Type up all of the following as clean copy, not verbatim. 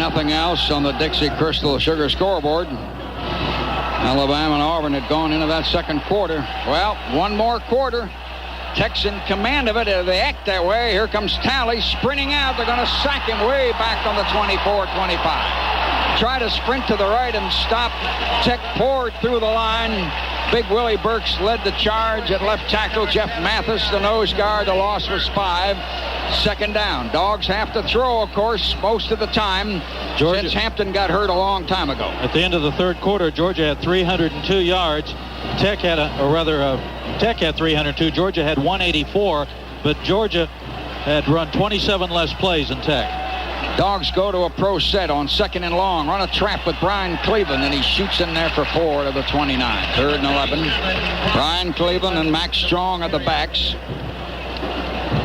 nothing else on the Dixie Crystal Sugar scoreboard. Alabama and Auburn had gone into that second quarter. Well, one more quarter. Tech's in command of it. They act that way. Here comes Talley sprinting out. They're going to sack him way back on the 24-25. Try to sprint to the right and stop. Tech poured through the line. Big Willie Burks led the charge at left tackle. Jeff Mathis, the nose guard. The loss was 5. Second down. Dogs have to throw, of course, most of the time. Since Hampton got hurt a long time ago. At the end of the third quarter, Georgia had 302 yards. Tech had Tech had 302. Georgia had 184, but Georgia had run 27 less plays than Tech. Dogs go to a pro set on second and long. Run a trap with Brian Cleveland, and he shoots in there for 4 to the 29. Third and 11. Brian Cleveland and Max Strong at the backs.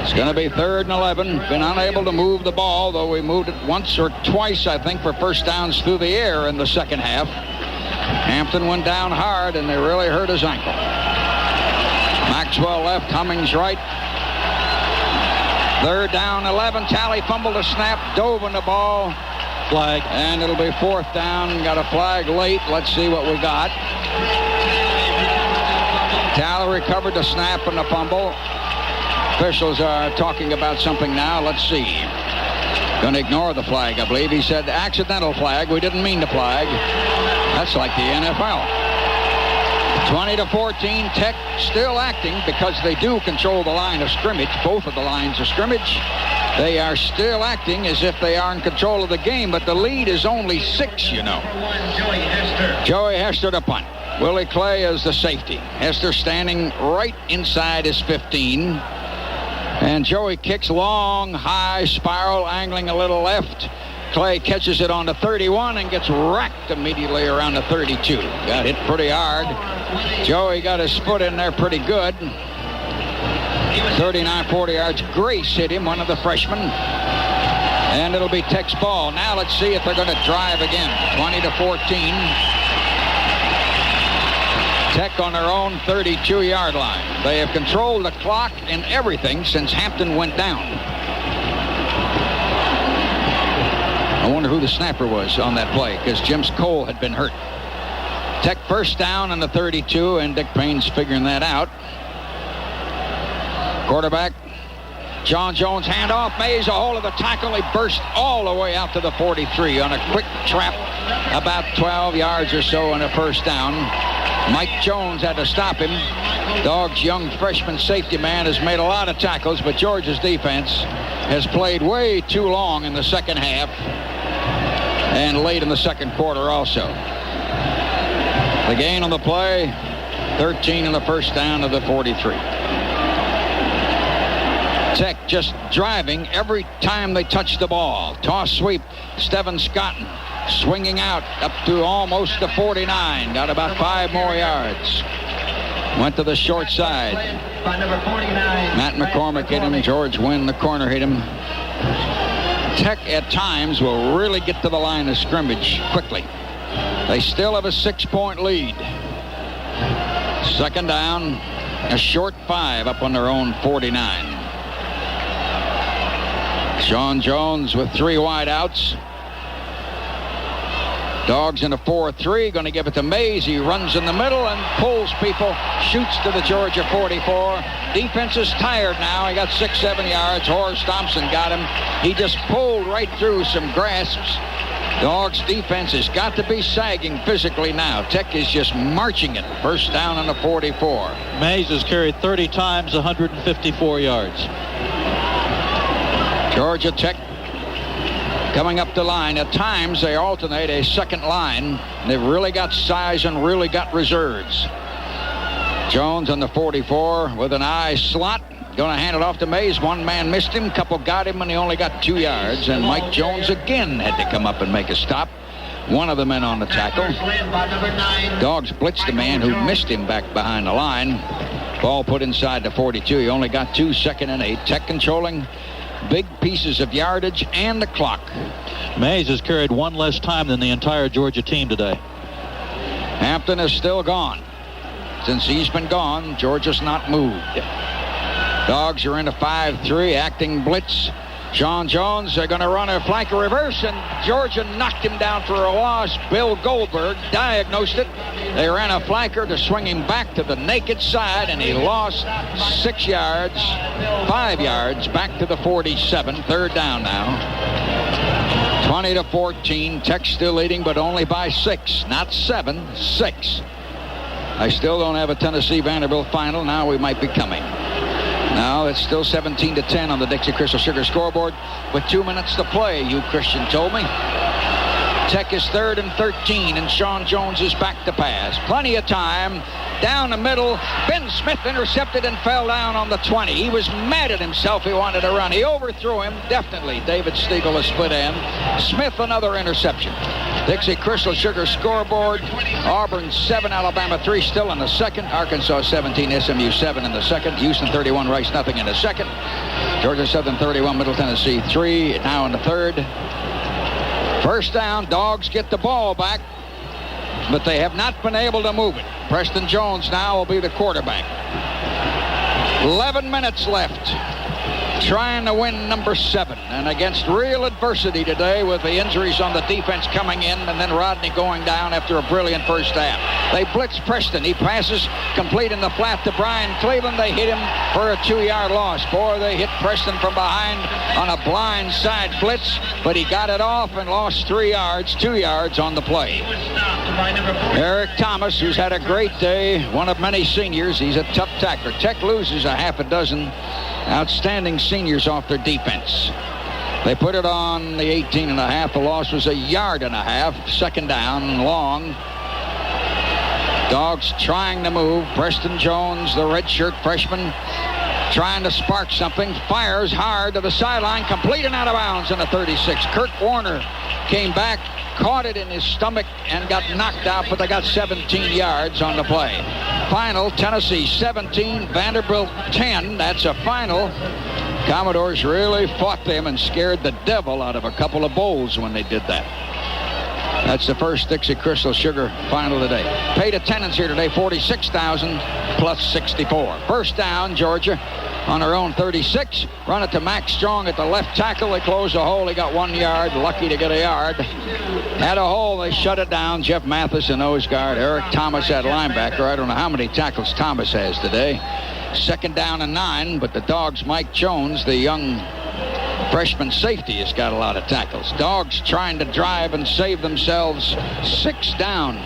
It's going to be third and 11. Been unable to move the ball, though we moved it once or twice, I think, for first downs through the air in the second half. Hampton went down hard, and they really hurt his ankle. Maxwell left, Cummings right. Third down, 11. Talley fumbled a snap, dove on the ball. Flag. And it'll be fourth down. Got a flag late. Let's see what we got. Talley recovered the snap and the fumble. Officials are talking about something now. Let's see. Going to ignore the flag, I believe. He said accidental flag. We didn't mean to flag. That's like the NFL. 20-14. Tech still acting because they do control the line of scrimmage. Both of the lines of scrimmage. They are still acting as if they are in control of the game, but the lead is only 6, you know. Joey Hester to punt. Willie Clay is the safety. Hester standing right inside his 15. And Joey kicks long, high, spiral, angling a little left. Clay catches it on the 31 and gets racked immediately around the 32. Got hit pretty hard. Joey got his foot in there pretty good. 39-40 yards. Grace hit him, one of the freshmen. And it'll be Tech's ball. Now let's see if they're going to drive again. 20-14. Tech on their own 32-yard line. They have controlled the clock and everything since Hampton went down. I wonder who the snapper was on that play, because Jim Cole had been hurt. Tech first down on the 32, and Dick Payne's figuring that out. Quarterback, John Jones, handoff. Mays a hold of the tackle. He burst all the way out to the 43 on a quick trap, about 12 yards or so on a first down. Mike Jones had to stop him. Dogs' young freshman safety man has made a lot of tackles, but Georgia's defense has played way too long in the second half and late in the second quarter also. The gain on the play, 13 on the first down of the 43. Tech just driving every time they touch the ball. Toss sweep, Steven Scotton swinging out up to almost the 49. Got about 5 more yards. Went to the short side. Matt McCormick hit him. George Wynn, the corner, hit him. Tech at times will really get to the line of scrimmage quickly. They still have a 6-point lead. Second down, a short 5 up on their own 49. Sean Jones with 3 wideouts. Dogs in a 4-3, going to give it to Mays. He runs in the middle and pulls people, shoots to the Georgia 44. Defense is tired now. He got 6-7 yards. Horace Thompson got him. He just pulled right through some grasps. Dogs defense has got to be sagging physically now. Tech is just marching it. First down on the 44. Mays has carried 30 times, 154 yards. Georgia Tech coming up the line. At times they alternate a second line. They've really got size and really got reserves. Jones on the 44 with an eye slot. Going to hand it off to Mays. One man missed him. Couple got him, and he only got 2 yards. And Mike Jones again had to come up and make a stop. One of the men on the tackle. Dogs blitzed the man who missed him back behind the line. Ball put inside the 42. He only got 2, 2nd and 8. Tech controlling big pieces of yardage and the clock. Mays has carried 1 less time than the entire Georgia team today. Hampton is still gone. Since he's been gone, Georgia's not moved. Dogs are in a 5-3, acting blitz. Sean Jones, they're going to run a flanker reverse, and Georgia knocked him down for a loss. Bill Goldberg diagnosed it. They ran a flanker to swing him back to the naked side, and he lost 5 yards, back to the 47. Third down now. 20-14. Tech still leading, but only by 6, not 7, 6. I still don't have a Tennessee-Vanderbilt final. Now we might be coming. Now it's still 17-10 on the Dixie Crystal Sugar scoreboard with 2 minutes to play, you Christian told me. Tech is 3rd and 13, and Sean Jones is back to pass. Plenty of time. Down the middle. Ben Smith intercepted and fell down on the 20. He was mad at himself. He wanted to run. He overthrew him. Definitely. David Stiegel, a split end. Smith, another interception. Dixie Crystal Sugar scoreboard. Auburn 7, Alabama 3 still in the second. Arkansas 17, SMU 7 in the second. Houston 31, Rice nothing in the second. Georgia Southern 31, Middle Tennessee 3 now in the third. First down, Dogs get the ball back, but they have not been able to move it. Preston Jones now will be the quarterback. 11 minutes left. Trying to win number 7, and against real adversity today with the injuries on the defense coming in and then Rodney going down after a brilliant first half. They blitz Preston. He passes complete in the flat to Brian Cleveland. They hit him for a 2-yard loss. Boy, they hit Preston from behind on a blind side blitz, but he got it off and lost 3 yards, 2 yards on the play. Eric Thomas, who's had a great day, one of many seniors. He's a tough tackler. Tech loses a half a dozen outstanding seniors off their defense. They put it on the 18.5. The loss was 1.5 yards. Second down, long. Dogs trying to move. Preston Jones, the redshirt freshman, trying to spark something. Fires hard to the sideline, complete and out of bounds in the 36. Kurt Warner came back, caught it in his stomach, and got knocked out, but they got 17 yards on the play. Final, Tennessee 17, Vanderbilt 10. That's a final. Commodores really fought them and scared the devil out of a couple of bowls when they did that. That's the first Dixie Crystal Sugar final today. Paid attendance here today, 46,000 plus 64. First down, Georgia on their own 36. Run it to Max Strong at the left tackle. They close the hole. He got 1 yard. Lucky to get a yard. Had a hole. They shut it down. Jeff Mathis, a nose guard. Eric Thomas at linebacker. I don't know how many tackles Thomas has today. Second down and 9, but the Dogs' Mike Jones, the young freshman safety, has got a lot of tackles. Dogs trying to drive and save themselves. 6 down.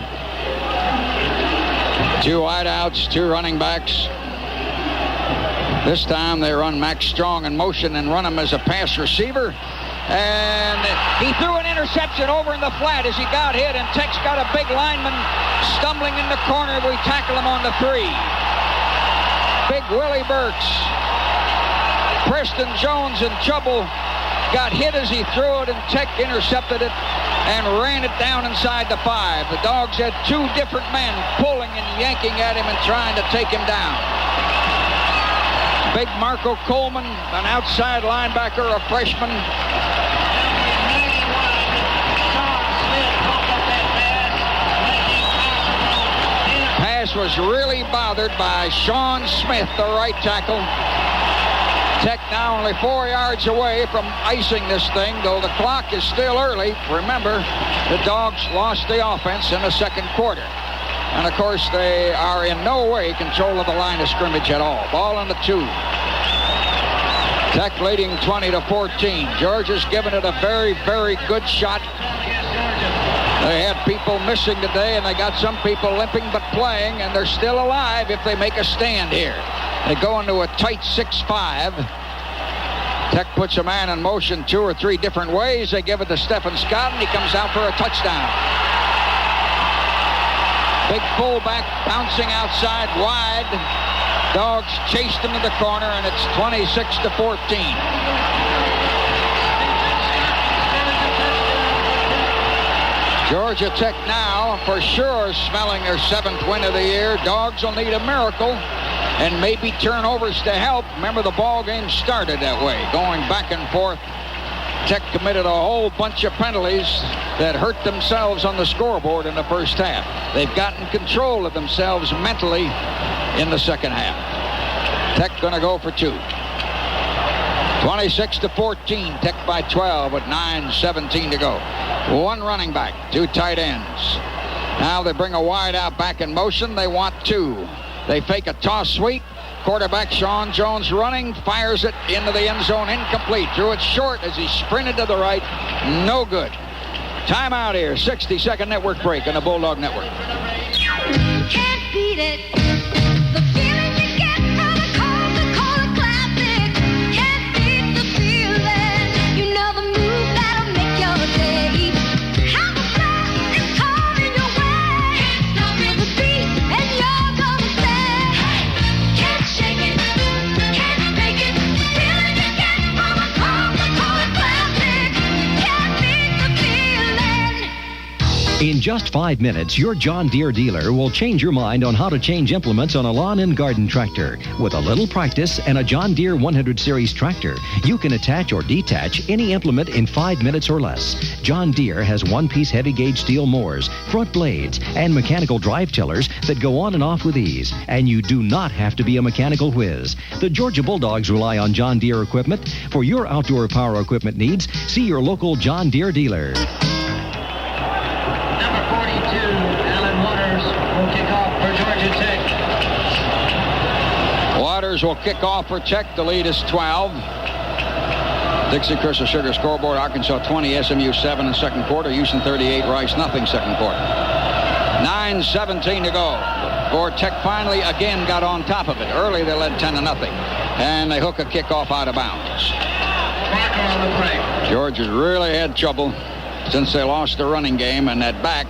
2 wideouts, 2 running backs. This time they run Max Strong in motion and run him as a pass receiver. And he threw an interception over in the flat as he got hit, and Tech's got a big lineman stumbling in the corner. We tackle him on the 3. Big Willie Burks. Preston Jones in trouble. Got hit as he threw it, and Tech intercepted it and ran it down inside the 5. The Dogs had 2 different men pulling and yanking at him and trying to take him down. Big Marco Coleman, an outside linebacker, a freshman. Pass was really bothered by Sean Smith, the right tackle. Tech now only 4 yards away from icing this thing, though the clock is still early. Remember, the Dogs lost the offense in the second quarter. And, of course, they are in no way control of the line of scrimmage at all. Ball on the 2. Tech leading 20-14. Georgia's given it a very, very good shot. They had people missing today, and they got some people limping but playing, and they're still alive if they make a stand here. They go into a tight 6-5. Tech puts a man in motion 2 or 3 different ways. They give it to Stephen Scott, and he comes out for a touchdown. Big fullback bouncing outside wide. Dogs chased him to the corner, and it's 26-14. Georgia Tech now for sure smelling their 7th win of the year. Dogs will need a miracle and maybe turnovers to help. Remember, the ball game started that way, going back and forth. Tech committed a whole bunch of penalties that hurt themselves on the scoreboard in the first half. They've gotten control of themselves mentally in the second half. Tech going to go for 2. 26-14. Tech by 12 with 9:17 to go. One running back, two tight ends. Now they bring a wide out back in motion. They want two. They fake a toss sweep. Quarterback Sean Jones running, fires it into the end zone, incomplete. Threw it short as he sprinted to the right. No good. Timeout here. 60-second network break on the Bulldog Network. Can't beat it. The feeling you get from a Coca-Cola Classic. Can't beat the feeling. You know the move that'll make your day. How the sun is coming your way. Can't stop it. The beat and you're gonna say, can't shake it, can't fake it. The feeling you get from a Coca-Cola Classic. Can't beat the feeling. In just 5 minutes, your John Deere dealer will change your mind on how to change implements on a lawn and garden tractor. With a little practice and a John Deere 100 Series tractor, you can attach or detach any implement in 5 minutes or less. John Deere has one-piece heavy-gauge steel mowers, front blades, and mechanical drive tillers that go on and off with ease. And you do not have to be a mechanical whiz. The Georgia Bulldogs rely on John Deere equipment. For your outdoor power equipment needs, see your local John Deere dealer. Number 42, Alan Waters, will kick off for Georgia Tech. Waters will kick off for Tech. The lead is 12. Dixie Crystal Sugar scoreboard. Arkansas 20, SMU 7 in second quarter. Houston 38, Rice nothing second quarter. 9:17 to go. Or Tech finally again got on top of it. Early they led 10-0. And they hook a kickoff out of bounds. Barker on the break. Georgia's really had trouble since they lost the running game, and that back.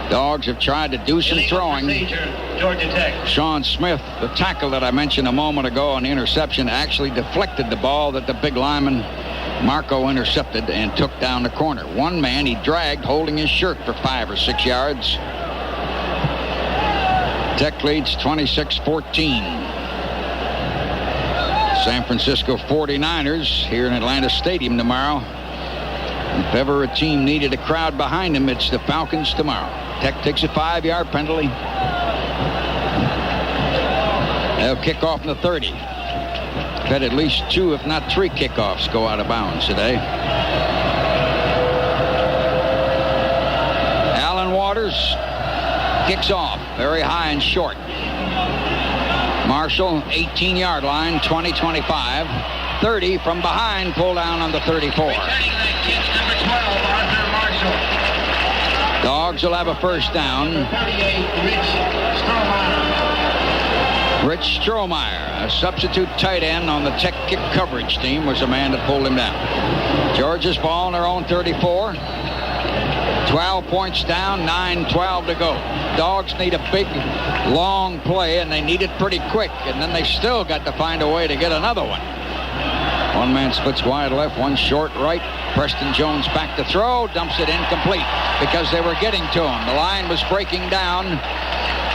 Dogs have tried to do some Illegal throwing. procedure, Georgia Tech. Sean Smith, the tackle that I mentioned a moment ago on the interception, actually deflected the ball that the big lineman Marco intercepted and took down the corner. One man he dragged holding his shirt for 5 or 6 yards. Tech leads 26-14. San Francisco 49ers here in Atlanta Stadium tomorrow. If ever a team needed a crowd behind them, it's the Falcons tomorrow. Tech takes a 5-yard penalty. They'll kick off in the 30. Bet at least 2, if not 3 kickoffs go out of bounds today. Alan Waters kicks off very high and short. Marshall, 18-yard line, 20-25. 30 from behind, pull down on the 34. Returning that kick, number 12, Arthur Marshall. Dogs will have a first down. Number 38, Rich Rich Strohmeyer. Strohmeyer, a substitute tight end on the Tech kick coverage team, was the man that pulled him down. Georgia's ball on their own 34. 12 points down, 9:12 to go. Dogs need a big, long play, and they need it pretty quick. And then they still got to find a way to get another one. One man splits wide left, one short right. Preston Jones back to throw, dumps it incomplete because they were getting to him. The line was breaking down,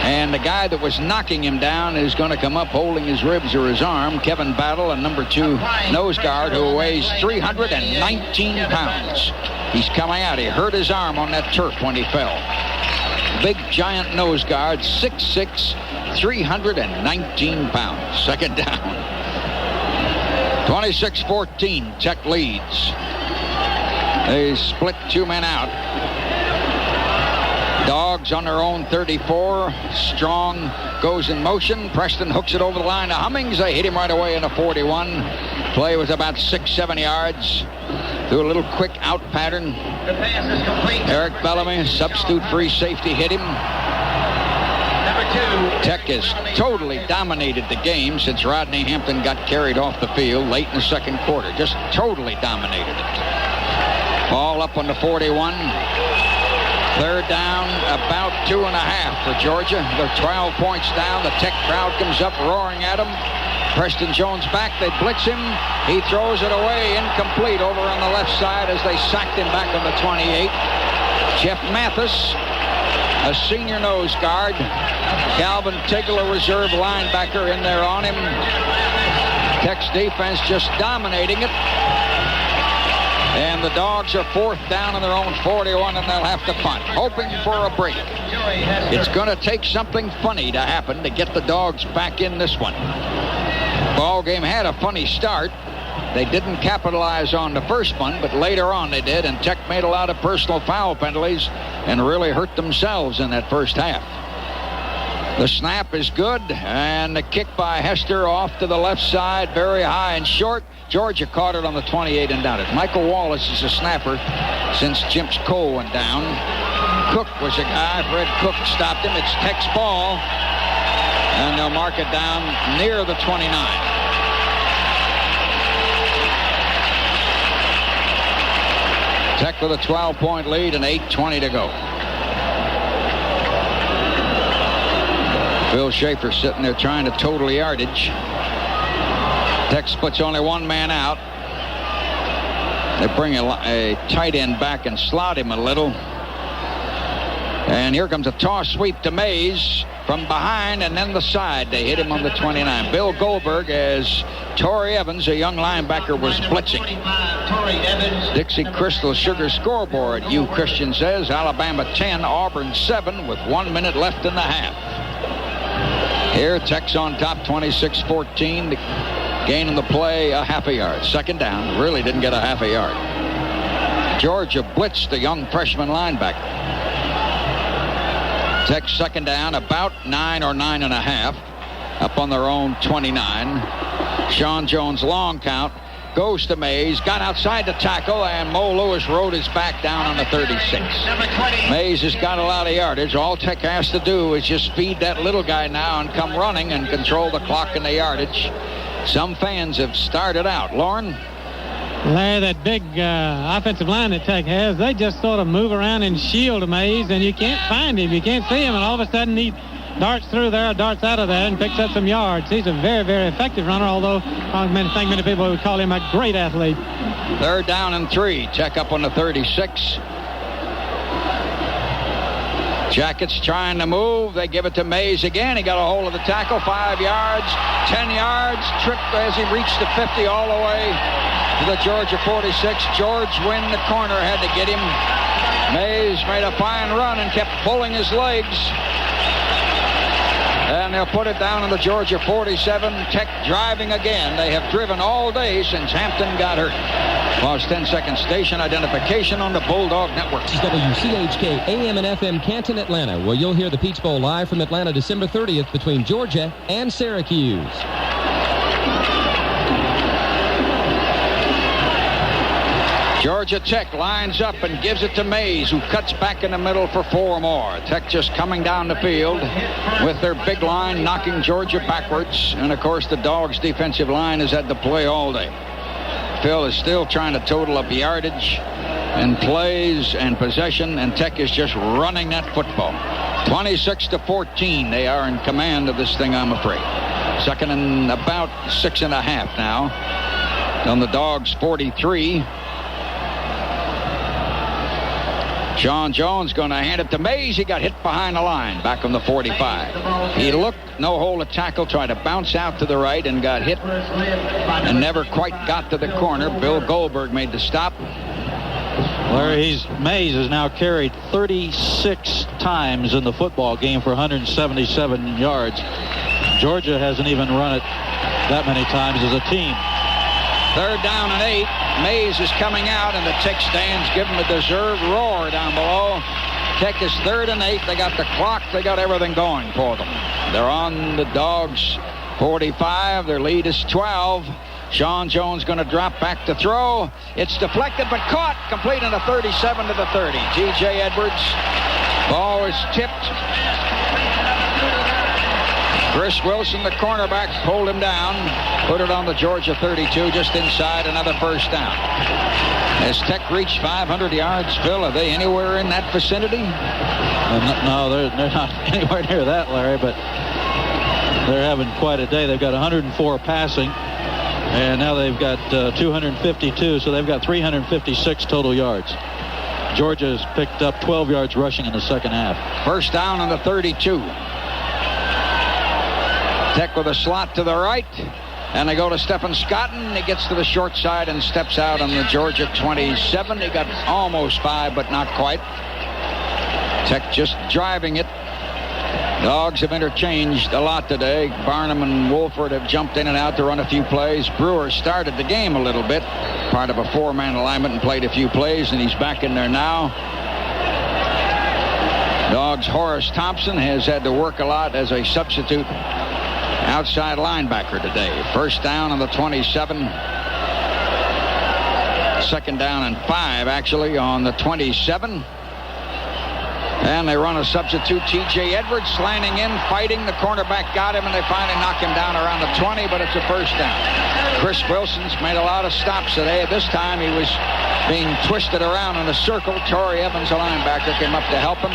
and the guy that was knocking him down is going to come up holding his ribs or his arm. Kevin Battle, a number 2 nose guard who weighs 319 pounds. He's coming out. He hurt his arm on that turf when he fell. Big, giant nose guard, 6'6", 319 pounds. Second down. 26-14, Tech leads. They split 2 men out. Dogs on their own 34. Strong goes in motion. Preston hooks it over the line to Hummings. They hit him right away in a 41. Play was about 6-7 yards. Threw a little quick out pattern. The pass is complete. Eric Bellamy, substitute free safety, hit him. Number 2. Tech has totally dominated the game since Rodney Hampton got carried off the field late in the second quarter. Just totally dominated it. Ball up on the 41. Third down, about 2.5 for Georgia. They're 12 points down. The Tech crowd comes up roaring at them. Preston Jones back. They blitz him. He throws it away, incomplete over on the left side as they sacked him back on the 28. Jeff Mathis, a senior nose guard. Calvin Tiggle, a reserve linebacker, in there on him. Tech's defense just dominating it. And the Dogs are 4th down on their own 41, and they'll have to punt, hoping for a break. It's going to take something funny to happen to get the Dogs back in this one. Ball game had a funny start. They didn't capitalize on the first one, but later on they did, and Tech made a lot of personal foul penalties and really hurt themselves in that first half. The snap is good, and the kick by Hester off to the left side, very high and short. Georgia caught it on the 28 and down it. Michael Wallace is a snapper since Jim's Cole went down. Cook was a guy. Fred Cook stopped him. It's Tech's ball, and they'll mark it down near the 29. Tech with a 12-point lead and 8:20 to go. Bill Schaefer sitting there trying to total yardage. Tech splits only one man out. They bring a tight end back and slot him a little. And here comes a toss sweep to Mays from behind and then the side. They hit him on the 29. Bill Goldberg, as Torrey Evans, a young linebacker, was blitzing. Dixie Crystal Sugar scoreboard. Hugh Christian says Alabama 10, Auburn 7 with 1 minute left in the half. Here, Tech's on top, 26-14. The gain in the play, a half a yard. Second down, really didn't get a half a yard. Georgia blitzed the young freshman linebacker. Tech's second down, about 9 or 9.5, up on their own 29. Sean Jones, long count, goes to Mays, got outside the tackle, and Mo Lewis rode his back down on the 36. Mays has got a lot of yardage. All Tech has to do is just feed that little guy now and come running and control the clock and the yardage. Some fans have started out. Loran? Larry, that big offensive line that Tech has, they just sort of move around and shield Mays, and you can't find him. You can't see him, and all of a sudden he darts through there, darts out of there, and picks up some yards. He's a very, very effective runner, although I think many people would call him a great athlete. Third down and 3. Tech up on the 36. Jackets trying to move. They give it to Mays again. He got a hold of the tackle. 5 yards, 10 yards. Tripped as he reached the 50 all the way to the Georgia 46. George Wynn, the corner, had to get him. Mays made a fine run and kept pulling his legs. And they'll put it down in the Georgia 47. Tech driving again. They have driven all day since Hampton got hurt. Lost 10-second station identification on the Bulldog Network. This is WCHK AM and FM Canton, Atlanta, where you'll hear the Peach Bowl live from Atlanta December 30th between Georgia and Syracuse. Georgia Tech lines up and gives it to Mays, who cuts back in the middle for 4 more. Tech just coming down the field with their big line, knocking Georgia backwards. And, of course, the Dogs' defensive line has had to play all day. Phil is still trying to total up yardage and plays and possession, and Tech is just running that football. 26-14. They are in command of this thing, I'm afraid. Second and about 6.5 now. On the Dogs' 43. Sean Jones going to hand it to Mays. He got hit behind the line, back on the 45. He looked, no hold to tackle, tried to bounce out to the right and got hit and never quite got to the corner. Bill Goldberg made the stop. Larry, Mays has now carried 36 times in the football game for 177 yards. Georgia hasn't even run it that many times as a team. Third down and 8. Mays is coming out, and the Tech stands give him a deserved roar down below. Tech is 3rd and 8. They got the clock. They got everything going for them. They're on the Dogs' 45. Their lead is 12. Sean Jones going to drop back to throw. It's deflected but caught. Complete in a 37 to the 30. T.J. Edwards. Ball is tipped. Chris Wilson, the cornerback, pulled him down, put it on the Georgia 32, just inside, another first down. Has Tech reached 500 yards, Phil? Are they anywhere in that vicinity? No, they're not anywhere near that, Larry, but they're having quite a day. They've got 104 passing, and now they've got 252, so they've got 356 total yards. Georgia has picked up 12 yards rushing in the second half. First down on the 32. Tech with a slot to the right, and they go to Stephen Scotton. He gets to the short side and steps out on the Georgia 27. He got almost 5, but not quite. Tech just driving it. Dogs have interchanged a lot today. Barnum and Wolford have jumped in and out to run a few plays. Brewer started the game a little bit, part of a 4-man alignment, and played a few plays, and he's back in there now. Dogs' Horace Thompson has had to work a lot as a substitute outside linebacker today. First down on the 27. Second down and 5, actually, on the 27. And they run a substitute. T.J. Edwards slanting in, fighting. The cornerback got him, and they finally knock him down around the 20, but it's a first down. Chris Wilson's made a lot of stops today. This time he was being twisted around in a circle. Torrey Evans, a linebacker, came up to help him.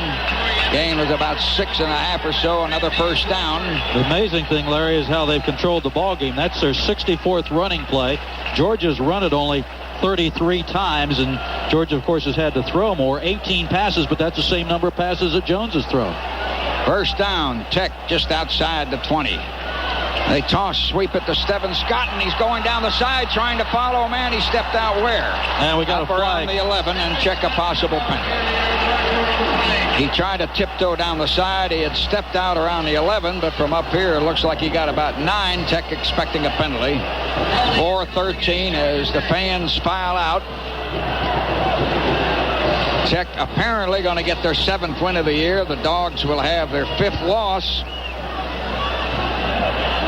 Gain was about 6.5 or so. Another first down. The amazing thing, Larry, is how they've controlled the ball game. That's their 64th running play. Georgia's run it only 33 times, and Georgia, of course, has had to throw more. 18 passes, but that's the same number of passes that Jones has thrown. First down, Tech just outside the 20. They toss, sweep it to Steven Scott, and he's going down the side trying to follow a man. He stepped out where? And we got up a flag. Around the 11 and check a possible penalty. He tried to tiptoe down the side. He had stepped out around the 11, but from up here it looks like he got about 9. Tech expecting a penalty. 4-13 as the fans file out. Tech apparently going to get their 7th win of the year. The Dogs will have their 5th loss.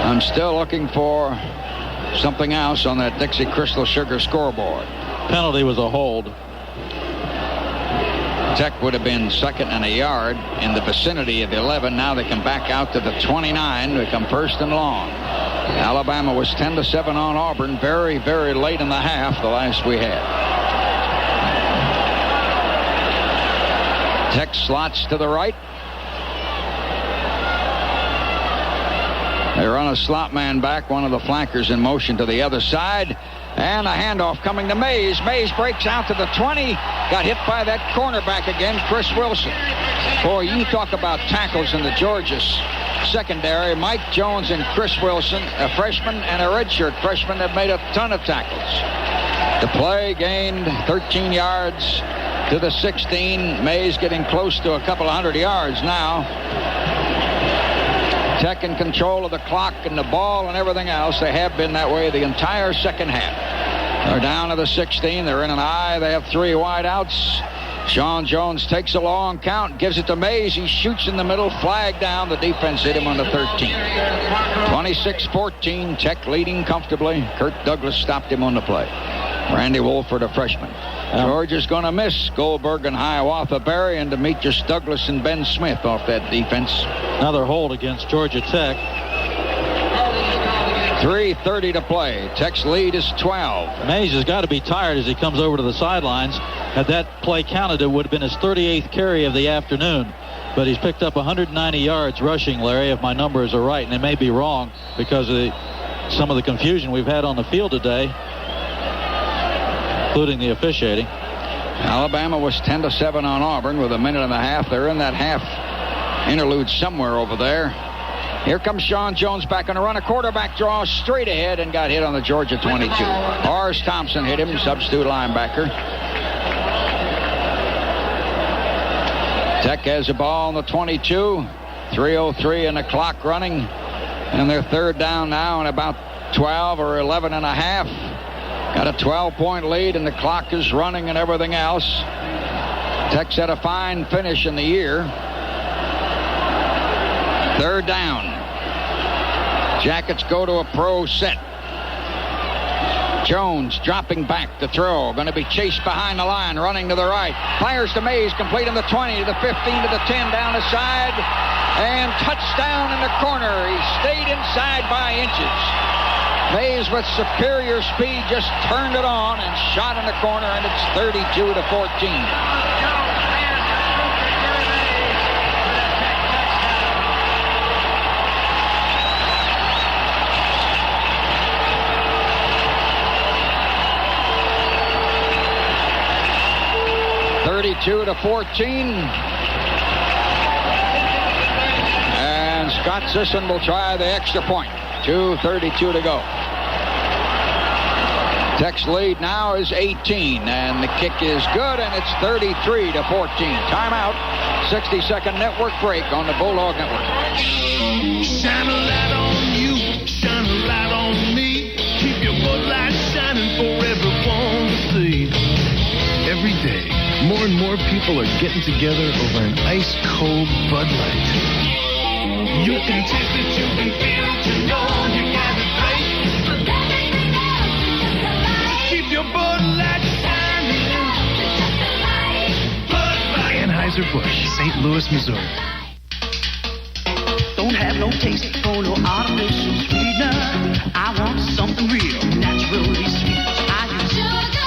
I'm still looking for something else on that Dixie Crystal Sugar scoreboard. Penalty was a hold. Tech would have been 2nd and a yard in the vicinity of the 11. Now they come back out to the 29. They come 1st and long. Alabama was 10-7 on Auburn. Very, very late in the half, the last we had. Tech slots to the right. They run a slot man back, one of the flankers in motion to the other side. And a handoff coming to Mays. Mays breaks out to the 20. Got hit by that cornerback again, Chris Wilson. Boy, you talk about tackles in the Georgia secondary. Mike Jones and Chris Wilson, a freshman and a redshirt freshman, have made a ton of tackles. The play gained 13 yards to the 16. Mays getting close to a couple of 100 yards now. Tech in control of the clock and the ball and everything else. They have been that way the entire second half. They're down to the 16. They're in an I. They have 3 wideouts. Sean Jones takes a long count, gives it to Mays. He shoots in the middle, flag down. The defense hit him on the 13. 26-14, Tech leading comfortably. Kurt Douglas stopped him on the play. Randy Wolford, a freshman. Georgia's going to miss Goldberg and Hiawatha Berry, and Demetrius Douglas and Ben Smith off that defense. Another hold against Georgia Tech. 3:30 to play. Tech's lead is 12. Mays has got to be tired as he comes over to the sidelines. Had that play counted, it would have been his 38th carry of the afternoon. But he's picked up 190 yards rushing, Larry, if my numbers are right. And they may be wrong because of some of the confusion we've had on the field today, including the officiating. Alabama was 10-7 on Auburn with a minute and a half. They're in that half interlude somewhere over there. Here comes Sean Jones back on the run. A quarterback draw straight ahead and got hit on the Georgia 22. Horace Thompson hit him, substitute linebacker. Tech has the ball on the 22. 3:03 and the clock running. And they're 3rd down now and about 12 or 11 and a half. Got a 12-point lead, and the clock is running and everything else. Tech's had a fine finish in the year. 3rd down. Jackets go to a pro set. Jones dropping back to throw. Going to be chased behind the line, running to the right. Fires to Mays, complete on the 20, to the 15, to the 10, down the side. And touchdown in the corner. He stayed inside by inches. Mays with superior speed just turned it on and shot in the corner, and it's 32-14. And Scott Sisson will try the extra point. 2:32 to go. Tech's lead now is 18, and the kick is good, and it's 33-14. Timeout. 60-second network break on the Bulldog Network. Shine a light on you, shine a light on me. Keep your Bud Light shining for everyone to see. Every day, more and more people are getting together over an ice-cold Bud Light. You can taste it, you can feel it, you know you got it right. But everything else is just a light. Keep your Bud Light shining. Bud Light. Anheuser-Busch, St. Louis, Missouri. Don't have no taste for no artificial sweetener. I want something real, naturally sweet. I use sugar.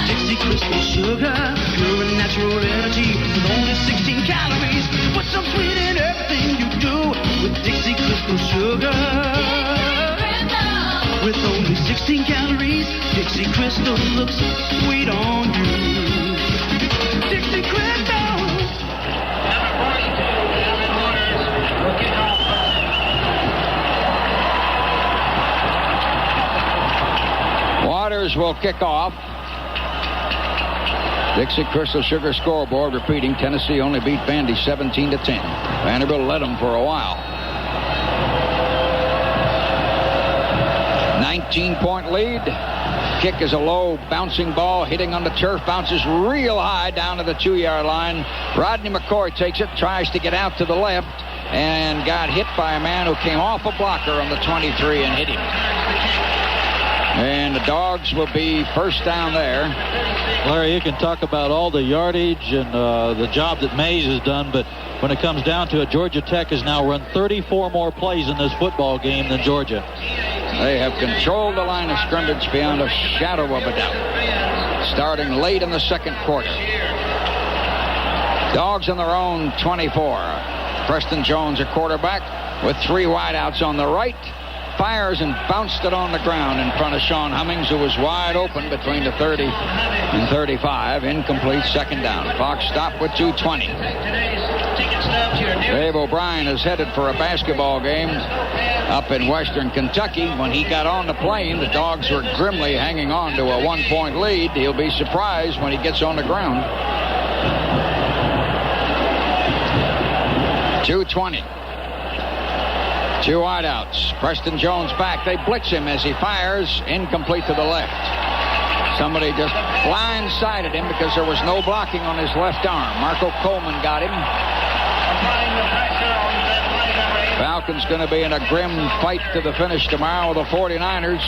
Dixie Crystal Sugar, pure and natural energy with only 16 calories. Put some sweet in everything you do with Dixie Crystal Sugar. With only 16 calories, Dixie Crystal looks sweet on you. Dixie Crystal. Waters will kick off. Dixie Crystal Sugar scoreboard repeating. Tennessee only beat Vandy 17-10. Vanderbilt led them for a while. 19-point lead. Kick is a low bouncing ball hitting on the turf. Bounces real high down to the 2-yard line. Rodney McCoy takes it, tries to get out to the left, and got hit by a man who came off a blocker on the 23 and hit him. And the Dogs will be first down there. Larry, you can talk about all the yardage and the job that Mays has done, but when it comes down to it, Georgia Tech has now run 34 more plays in this football game than Georgia. They have controlled the line of scrimmage beyond a shadow of a doubt. Starting late in the second quarter. Dogs on their own 24. Preston Jones, a quarterback, with 3 wideouts on the right. Fires and bounced it on the ground in front of Sean Hummings, who was wide open between the 30 and 35. Incomplete, second down. Clock stopped with 2:20. Dave O'Brien is headed for a basketball game up in western Kentucky. When he got on the plane, the Dogs were grimly hanging on to a 1-point lead. He'll be surprised when he gets on the ground. 2:20. 2 wideouts. Preston Jones back. They blitz him as he fires. Incomplete to the left. Somebody just blindsided him because there was no blocking on his left arm. Marco Coleman got him. Falcons going to be in a grim fight to the finish tomorrow with the 49ers.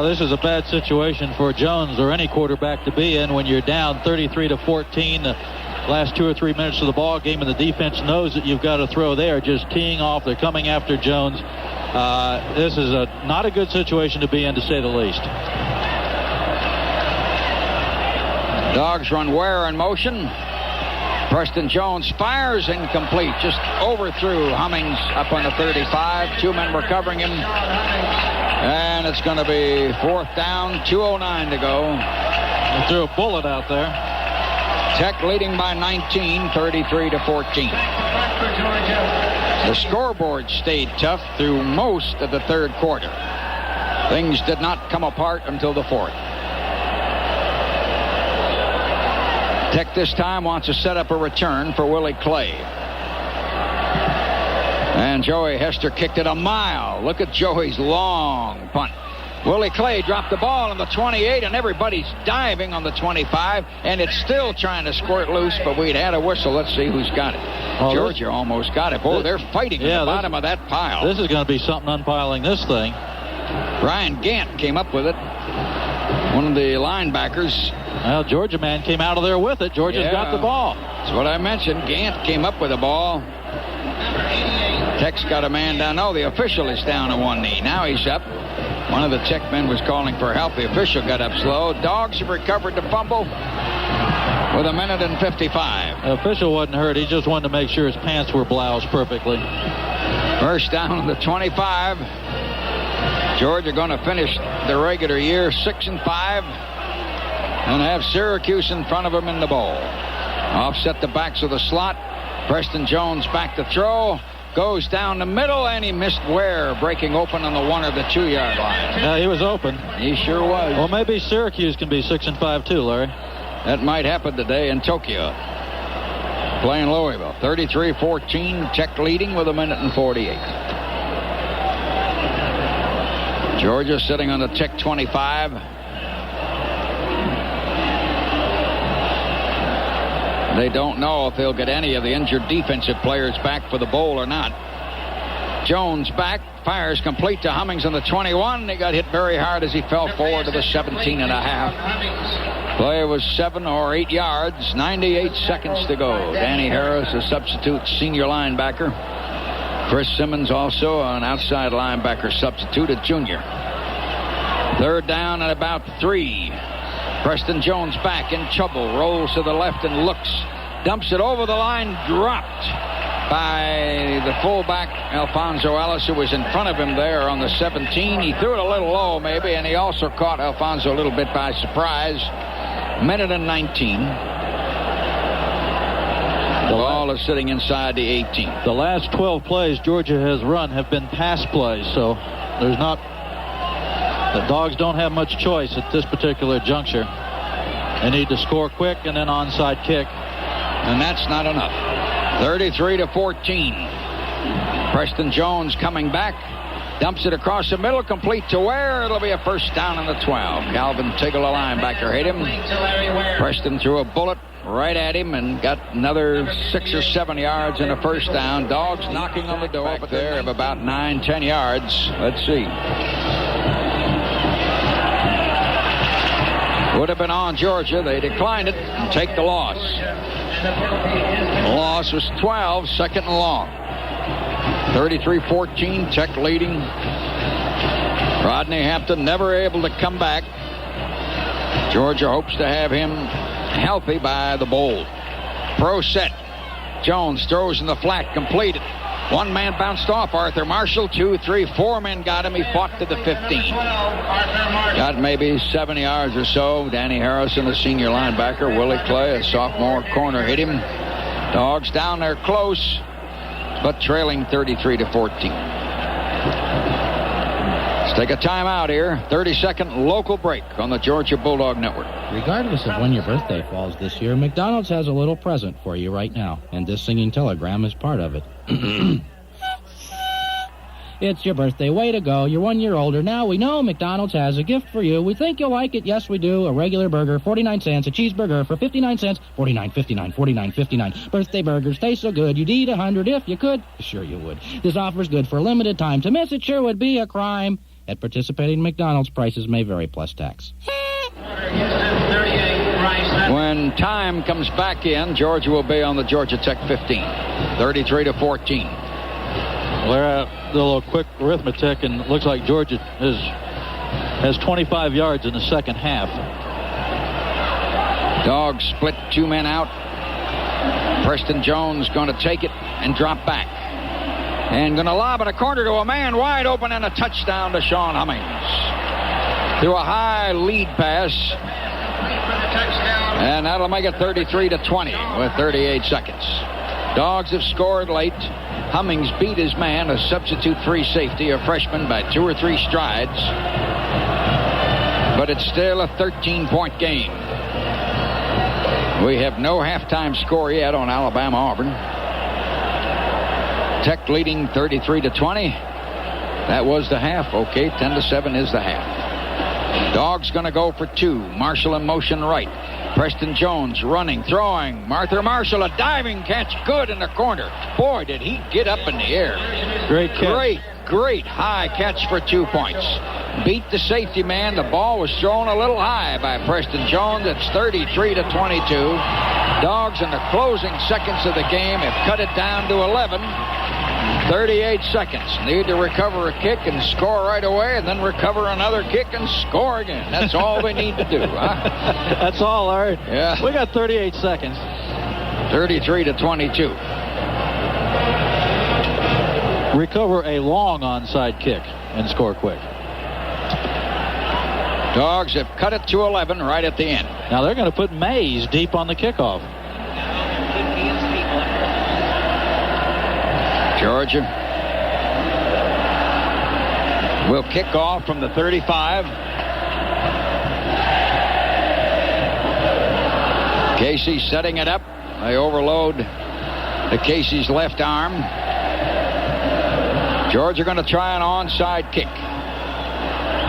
This is a bad situation for Jones or any quarterback to be in when you're down 33-14. Last 2 or 3 minutes of the ball game, and the defense knows that you've got to throw. They are just teeing off. They're coming after Jones. This is not a good situation to be in, to say the least. Dogs run Ware in motion. Preston Jones fires, incomplete. Just overthrew Hummings up on the 35. 2 men were covering him. And it's going to be 4th down, 2:09 to go. They threw a bullet out there. Tech leading by 19, 33-14. The scoreboard stayed tough through most of the third quarter. Things did not come apart until the 4th. Tech this time wants to set up a return for Willie Clay. And Joey Hester kicked it a mile. Look at Joey's long punt. Willie Clay dropped the ball on the 28, and everybody's diving on the 25, and it's still trying to squirt loose, but we'd had a whistle. Let's see who's got it. Georgia almost got it. Boy, they're fighting at the bottom of that pile. This is going to be something unpiling this thing. Ryan Gant came up with it. One of the linebackers. Well, Georgia man came out of there with it. Georgia's got the ball. That's what I mentioned. Gant came up with the ball. Tech's got a man down. No, the official is down on one knee. Now he's up. One of the Tech men was calling for help. The official got up slow. Dogs have recovered the fumble with 1:55. The official wasn't hurt. He just wanted to make sure his pants were bloused perfectly. First down on the 25. Georgia going to finish the regular year 6-5 and have Syracuse in front of them in the bowl. Offset the backs of the slot. Preston Jones back to throw. Goes down the middle, and he missed Ware, breaking open on the 1 or the 2-yard line. Yeah, he was open. He sure was. Well, maybe Syracuse can be 6-5 too, Larry. That might happen today in Tokyo. playing Louisville. 33-14, Tech leading with 1:48. Georgia sitting on the Tech 25. They don't know if they'll get any of the injured defensive players back for the bowl or not. Jones back, fires complete to Hummings on the 21. He got hit very hard as he fell forward to the 17.5. Play was 7 or 8 yards, 98 seconds to go. Danny Harris, a substitute senior linebacker. Chris Simmons, also an outside linebacker substitute, a junior. 3rd down at about 3. Preston Jones back in trouble, rolls to the left and looks, dumps it over the line, dropped by the fullback Alfonso Ellis, who was in front of him there on the 17. He threw it a little low maybe, and he also caught Alfonso a little bit by surprise. 1:19. The ball is sitting inside the 18. The last 12 plays Georgia has run have been pass plays, so there's not. The Dogs don't have much choice at this particular juncture. They need to score quick and then onside kick. And that's not enough. 33-14. Preston Jones coming back. Dumps it across the middle, complete to Ware. It'll be a first down on the 12. Calvin Tiggle, a linebacker, hit him. Preston threw a bullet right at him and got another 6 or 7 yards and a first down. Dogs knocking on the door back there of about 9-10 yards. Let's see. Would have been on Georgia. They declined it and take the loss. The loss was 12, 2nd and long. 33-14, Tech leading. Rodney Hampton never able to come back. Georgia hopes to have him healthy by the bowl. Pro set. Jones throws in the flat, completed. One man bounced off Arthur Marshall. 2, 3, 4 men got him. He fought to the 15. Got maybe 7 yards or so. Danny Harrison, a senior linebacker. Willie Clay, a sophomore corner, hit him. Dogs down there close, but trailing 33-14. Let's take a timeout here. 30-second local break on the Georgia Bulldog Network. Regardless of when your birthday falls this year, McDonald's has a little present for you right now, and this singing telegram is part of it. It's your birthday. Way to go. You're 1 year older. Now we know McDonald's has a gift for you. We think you'll like it. Yes, we do. A regular burger, 49 cents. A cheeseburger for 59 cents. 49.59. 49.59. Birthday burgers taste so good. You'd eat 100 if you could. Sure you would. This offer's good for a limited time. To miss it sure would be a crime. At participating McDonald's, prices may vary plus tax. When time comes back in, Georgia will be on the Georgia Tech 15. 33-14. Well, a little quick arithmetic, and it looks like Georgia has 25 yards in the second half. Dogs split 2 men out. Preston Jones going to take it and drop back. And going to lob it a corner to a man wide open, and a touchdown to Sean Hummings. Through a high lead pass. And that'll make it 33-20 with 38 seconds. Dogs have scored late. Hummings beat his man, a substitute free safety, a freshman, by 2 or 3 strides. But it's still a 13-point game. We have no halftime score yet on Alabama-Auburn. Tech leading 33-20. That was the half. Okay, 10-7 is the half. Dogs going to go for 2. Marshall in motion right. Preston Jones running, throwing. Arthur Marshall, a diving catch, good in the corner. Boy, did he get up in the air. Great catch. Great high catch for 2 points. Beat the safety man. The ball was thrown a little high by Preston Jones. It's 33-22. Dogs in the closing seconds of the game have cut it down to 11. 38 seconds. Need to recover a kick and score right away, and then recover another kick and score again. That's all they need to do, huh? That's all, Larry. Yeah. We got 38 seconds. 33-22. Recover a long onside kick and score quick. Dogs have cut it to 11 right at the end. Now they're going to put Mays deep on the kickoff. Georgia will kick off from the 35. Casey setting it up. They overload to Casey's left arm. Georgia going to try an onside kick.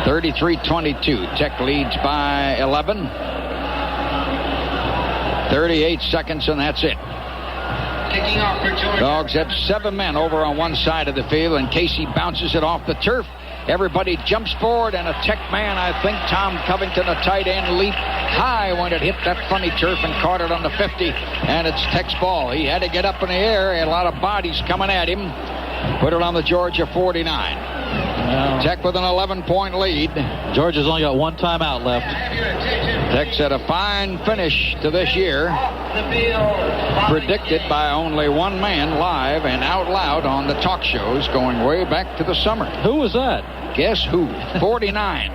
33-22. Tech leads by 11. 38 seconds, and that's it. Kicking off for Georgia. Dogs have 7 men over on one side of the field, and Casey bounces it off the turf. Everybody jumps forward, and a Tech man, I think Tom Covington, a tight end, leaped high when it hit that funny turf and caught it on the 50, and it's Tech's ball. He had to get up in the air. He had a lot of bodies coming at him. Put it on the Georgia 49. Tech with an 11-point lead. Georgia's only got 1 timeout left. Tech's had a fine finish to this year. Predicted by only one man live and out loud on the talk shows going way back to the summer. Who was that? Guess who? 49.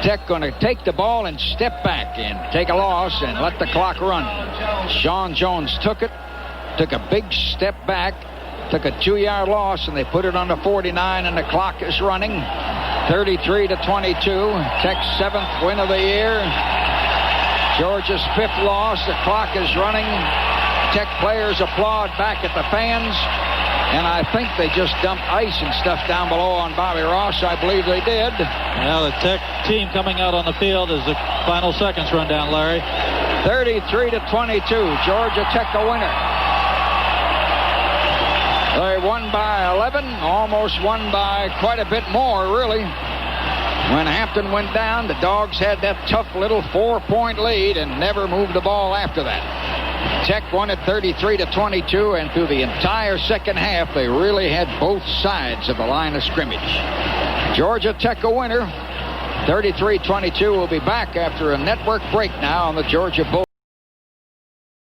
Tech going to take the ball and step back and take a loss and let the clock run. Sean Jones took it, took a big step back, took a 2-yard loss, and they put it on the 49, and the clock is running. 33-22. Tech's 7th win of the year. Georgia's 5th loss. The clock is running. Tech players applaud back at the fans. And I think they just dumped ice and stuff down below on Bobby Ross. I believe they did. Well, the Tech team coming out on the field as the final seconds run down, Larry. 33-22. Georgia Tech the winner. They won by 11, almost won by quite a bit more, really. When Hampton went down, the Dogs had that tough little 4-point lead and never moved the ball after that. Tech won at 33-22, and through the entire second half, they really had both sides of the line of scrimmage. Georgia Tech a winner. 33-22. Will be back after a network break now on the Georgia Bulldogs.